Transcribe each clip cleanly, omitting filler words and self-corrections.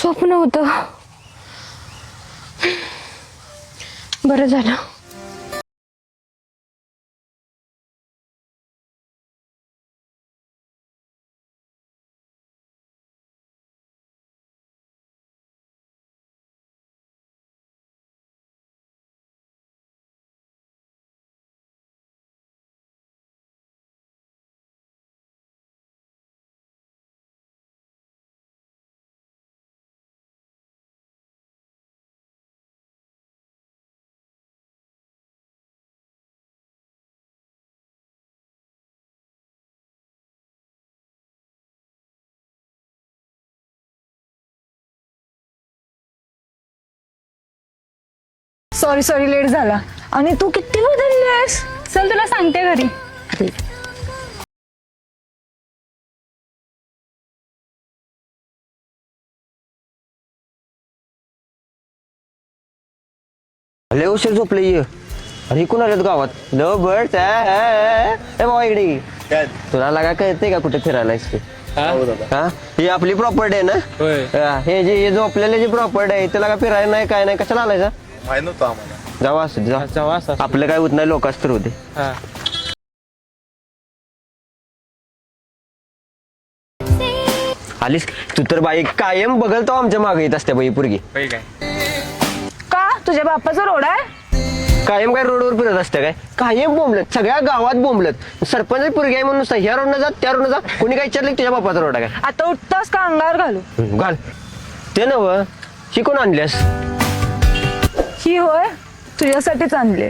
स्वप्न होतं. बरं झालं. सॉरी लेट झाला. आणि तू किती बदललीस. चल तुला सांगते घरी. लय उशीर झोपले ये. अरे कोण आलेत गावात. लो बर्ड बाबा इकडे ये. तुला लागा कळते का कुठे फिरायला ते. हा ही आपली प्रॉपर्टी आहे ना. हे जे झोपलेले जी प्रॉपर्टी आहे त्याला का फिरायला नाही काय नाही कशाला आलायचा. माहित नव्हतं आम्हाला. जावा असं जावा आपलं काय होत नाही लोकांच तर होते. आलीस तू तर बाई कायम बघल तो आमच्या मागे येत असते बाई पोरगी. का तुझ्या बाप्पाचा रोड आहे. कायम काय रोडवर फिरत असते काय कायम बोंबलत सगळ्या गावात बोंबलत. सरपंच पोरगी आहे म्हणून ह्या रोडनं जा त्या रोडनं जा कोणी काय विचारलं तुझ्या बापाचा रोड आहे काय. आता उठतास का अंगावर घालू. घाल ते नव शिकून आणल्यास. ही होय तुझ्यासाठीच आणले.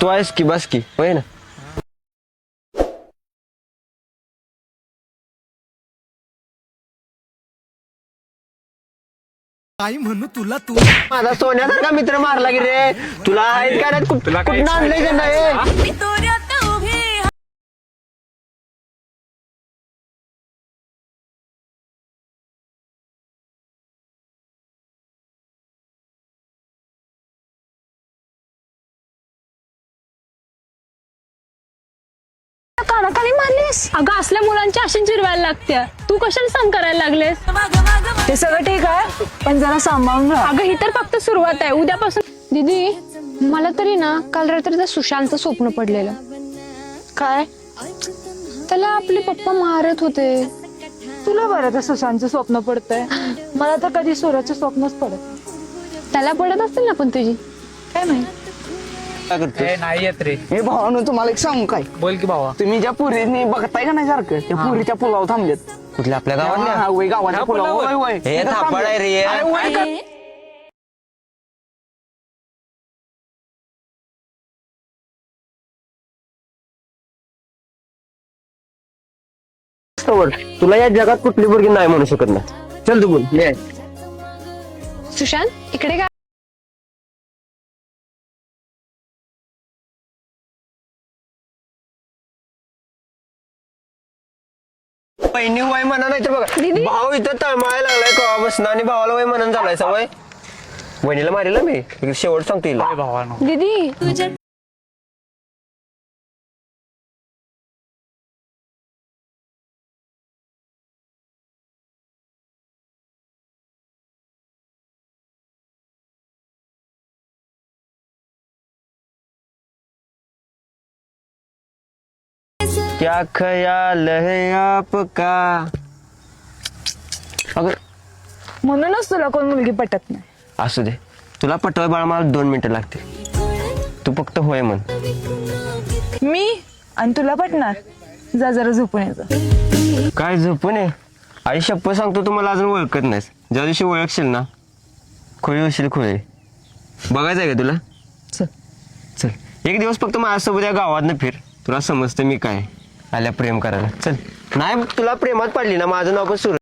तू आहेस की बस की होय ना. आई म्हणू तुला तू माझा सोन्यासारखा मित्र मारला की रे. तुला आहेत का नाही कुठं आणलंय त्यांना हे. कानाखाली मारलीस. अगं असल्या मुलांची अशी जिरवायला लागते. तू कशाला सहन करायला लागलेस. ते सगळं ठीक आहे पण जरा सांभाळून राहा. अगं ही तर फक्त सुरुवात आहे. उद्यापासून दीदी मला तरी ना काल रात्री सुशांतचं स्वप्न पडलेलं. काय त्याला आपले पप्पा मारत होते. तुला बरं तर सुशांतचं स्वप्न पडतंय. मला तर कधी सूर्याचं स्वप्नच पडत. त्याला पडत असेल ना पण तुझी. काय माहित. काय करतोय? नाही येत रे. हे भावानं तुम्हाला एक सांगू काय. बोल की भावा. तुम्ही ज्या पुरीनी बघताय का नाही सारखं त्या पुरीच्या पुलावर थांबलेत. कुठल्या आपल्या गावातल्या वय गावाच्या पुलावर वय वय हे थापड आहे रे. अरे वय कर. तुला या जगात कुठली पोरगी नाही म्हणू शकत नाही. चल तू बोल ये. सुशांत इकडे काय. बहिणी वय म्हणा नाही तर बघा भाऊ इथं तळमाळायला लागलाय कवापासून आणि भावाला वय म्हणून झालाय सवय. बहिणीला मारेल मी इकडे शेवट सांगतो हिला. भावानो दीदी क्या ख्याल है आपका. अगर म्हणूनच तुला कोण मुलगी पटत नाही. असू दे तुला पटवाय बाळा मला 2 मिनिटं लागते. तू फक्त होय म्हण. मी आणि तुला पटणार. जा जरा झोपून यायचं. काय झोपून आहे. आई शप्प सांगतो तुम्हाला अजून ओळखत नाहीस. ज्या दिवशी ओळखशील ना खोळी होशील खोळी. बघायचं आहे का तुला. चल. चल एक दिवस फक्त माझ्यासोबत या गावातनं फिर. तुला समजतं मी काय आल्या प्रेम करायला. चल नाही तुला प्रेमात पडली ना माझं नाव पण सुरू